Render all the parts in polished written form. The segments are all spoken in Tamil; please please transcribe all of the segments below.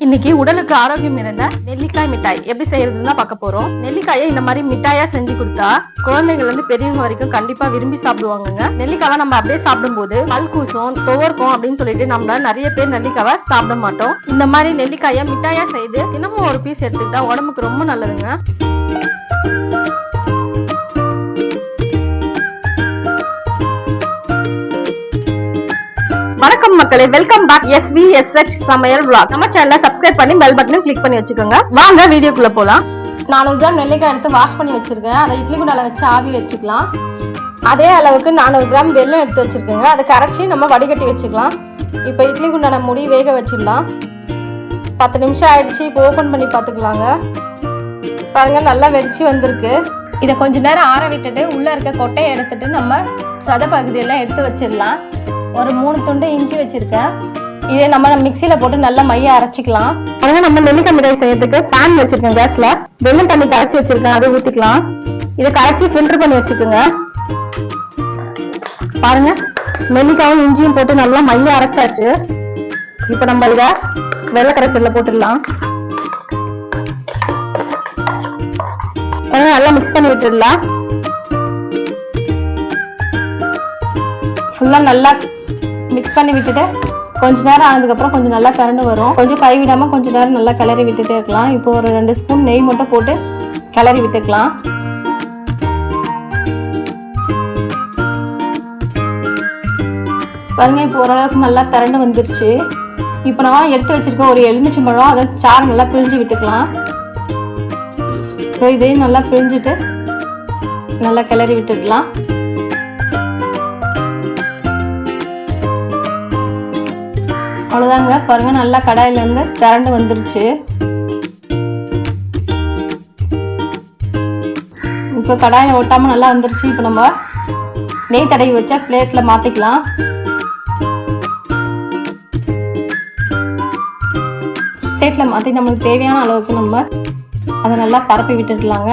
இன்னைக்கு உடலுக்கு ஆரோக்கியம் நிறைந்த நெல்லிக்காய் மிட்டாய் எப்படி செய்யறதுன்னு பார்க்க போறோம். நெல்லிக்காயை இந்த மாதிரி மிட்டாயா செஞ்சு கொடுத்தா குழந்தைகள் இருந்து பெரியவங்க வரைக்கும் கண்டிப்பா விரும்பி சாப்பிடுவாங்க. நெல்லிக்காவை நம்ம அப்படியே சாப்பிடும் போது பல் கூசும், துவர்க்கும் அப்படின்னு சொல்லிட்டு நம்ம நிறைய பேர் நெல்லிக்காவை சாப்பிட மாட்டோம். இந்த மாதிரி நெல்லிக்காயை மிட்டாயா செய்து தினமும் ஒரு பீஸ் எடுத்துக்கிட்டா உடம்புக்கு ரொம்ப நல்லதுங்க. வணக்கம் மக்களே, வெல்கம் பேக் SVSH சமையல் vlog. நம்ம சேனலை சப்ஸ்கிரைப் பண்ணி பெல் பட்டனையும் கிளிக் பண்ணி வச்சுக்கோங்க. வாங்க வீடியோக்குள்ள போலாம். 400 கிராம் நெல்லிக்காய் எடுத்து வாஷ் பண்ணி வச்சிருக்கேன். அதை இட்லி குண்டால வச்சு ஆவி வச்சுக்கலாம். அதே அளவுக்கு 400 கிராம் வெல்லம் எடுத்து வச்சிருக்கேங்க. அதை கரைச்சி நம்ம வடிகட்டி வச்சுக்கலாம். இப்போ இட்லி குண்டான மூடி வேக வச்சிடலாம். 10 நிமிஷம் ஆயிடுச்சு. இப்போ ஓப்பன் பண்ணி பார்த்துக்கலாங்க. பாருங்க, நல்லா வெடிச்சு வந்திருக்கு. இதை கொஞ்ச நேரம் ஆற விட்டுட்டு உள்ள இருக்க கொட்டையை எடுத்துட்டு நம்ம சத பகுதியெல்லாம் எடுத்து வச்சிடலாம். ஒரு 3 துண்டு இஞ்சி வச்சிருக்கேன். இதே நம்ம மிக்சியில போட்டு நல்லா மைய அரைச்சிக்கலாம். பாருங்க, நம்ம நெல்லிக்காய் மிட்டாய் செய்யறதுக்கு பேன் வச்சிருக்கேன். கேஸ்ல வெல்லம் தண்ணி கரைச்சி வச்சிருக்கேன். அதை ஊத்திக்கலாம். இதை கரைச்சி ஃபில்டர் பண்ணி வச்சுக்கோங்க. பாருங்க, நெல்லிக்காயும் இஞ்சியும் போட்டு நல்லா மைய அரைச்சாச்சு. இப்ப நம்ம இதை வெள்ளை கரைசல்ல போட்டுடலாம். நல்லா மிக்ஸ் பண்ணி விட்டுடலாம். ஃபுல்லா நல்லா மிக்ஸ் பண்ணி விட்டுட்டு கொஞ்ச நேரம் ஆனதுக்கப்புறம் கொஞ்சம் நல்லா கரண்டு வரும். கொஞ்சம் கைவிடாமல் கொஞ்சம் நேரம் நல்லா கிளறி விட்டுட்டே இருக்கலாம். இப்போ ஒரு 2 ஸ்பூன் நெய் மட்டும் போட்டு கிளறி விட்டுக்கலாம். பாருங்க, இப்போ ஓரளவுக்கு நல்லா திரண்டு வந்துருச்சு. இப்போ நான் எடுத்து வச்சிருக்க ஒரு எலுமிச்சம்பழம், அதை சாறு நல்லா பிழிஞ்சு விட்டுக்கலாம். இப்போ இதையும் நல்லா பிழிஞ்சிட்டு நல்லா கிளறி விட்டுடலாம். அவ்வளோதாங்க. பாருங்க, நல்லா கடாயிலேருந்து திரண்டு வந்துருச்சு. இப்போ கடாயில் ஒட்டாமல் நல்லா வந்துருச்சு. இப்போ நம்ம நெய் தடவி வச்சா பிளேட்டில் மாற்றிக்கலாம். பிளேட்டில் மாற்றி நம்மளுக்கு தேவையான அளவுக்கு நம்ம அதை நல்லா பரப்பி விட்டுடலாங்க.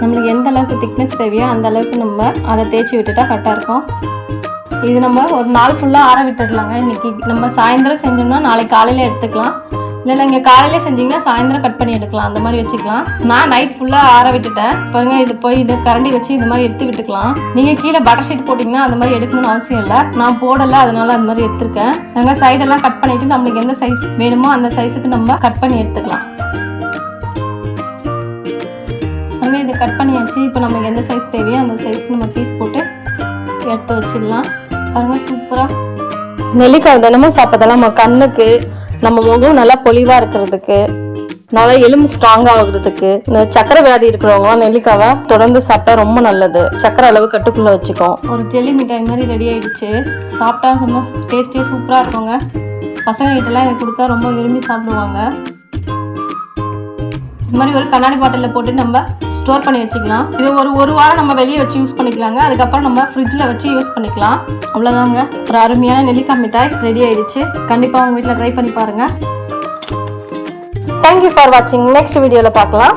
நம்மளுக்கு எந்த அளவுக்கு திக்னஸ் தேவையோ அந்த அளவுக்கு நம்ம அதை தேய்ச்சி விட்டுட்டா கரெக்டாக இருக்கும். இது நம்ம ஒரு நாள் ஃபுல்லாக ஆற விட்டுடலாங்க. இன்றைக்கி நம்ம சாயந்தரம் செஞ்சோம்னா நாளைக்கு காலையில் எடுத்துக்கலாம். இல்லை நீங்கள் காலையிலே செஞ்சிங்கன்னா சாயந்தரம் கட் பண்ணி எடுக்கலாம். அந்த மாதிரி வச்சுக்கலாம். நான் நைட் ஃபுல்லாக ஆற விட்டுட்டேன். பாருங்கள், இது போய் இது கரண்டி வச்சு இந்த மாதிரி எடுத்து விட்டுக்கலாம். நீங்கள் கீழே பட்டர் ஷீட் போட்டிங்கன்னா அந்த மாதிரி எடுக்கணும்னு அவசியம் இல்லை. நான் போடலை, அதனால அந்த மாதிரி எடுத்துருக்கேன். நாங்கள் சைடெல்லாம் கட் பண்ணிவிட்டு நம்மளுக்கு எந்த சைஸ் வேணுமோ அந்த சைஸுக்கு நம்ம கட் பண்ணி எடுத்துக்கலாம். பாருங்கள், இது கட் பண்ணியாச்சு. இப்போ நமக்கு எந்த சைஸ் தேவையோ அந்த சைஸ்க்கு நம்ம பீஸ் போட்டு எடுத்து வச்சிடலாம். பாருங்க, சூப்பரா நெல்லிக்காய் தினமும் சாப்பிட்டதெல்லாம் நம்ம கண்ணுக்கு, நம்ம முகம் நல்லா பொலிவா இருக்கிறதுக்கு, நல்லா எலும்பு ஸ்ட்ராங் ஆகுறதுக்கு, இந்த சக்கரை வியாதி இருக்கிறவங்க நெல்லிக்காவை தொடர்ந்து சாப்பிட்டா ரொம்ப நல்லது. சக்கரை அளவு கட்டுக்குள்ள வச்சுக்கோம். ஒரு ஜெல்லி மிட்டாய் மாதிரி ரெடி ஆயிடுச்சு. சாப்பிட்டா ரொம்ப டேஸ்டே சூப்பரா இருக்குங்க. பசங்க கிட்டலாம் இதை கொடுத்தா ரொம்ப விரும்பி சாப்பிடுவாங்க. இது மாதிரி ஒரு கண்ணாடி பாட்டிலில் போட்டு நம்ம ஸ்டோர் பண்ணி வச்சுக்கலாம். இது ஒரு வாரம் நம்ம வெளியே வச்சு யூஸ் பண்ணிக்கலாங்க. அதுக்கப்புறம் நம்ம ஃப்ரிட்ஜில் வச்சு யூஸ் பண்ணிக்கலாம். அவ்வளோதாங்க, ஒரு அருமையான நெல்லிக்காய் மிட்டாய் ரெடி ஆயிடுச்சு. கண்டிப்பாக உங்கள் வீட்டில் ட்ரை பண்ணி பாருங்கள். தேங்க்யூ ஃபார் வாட்சிங். நெக்ஸ்ட் வீடியோவில் பார்க்கலாம்.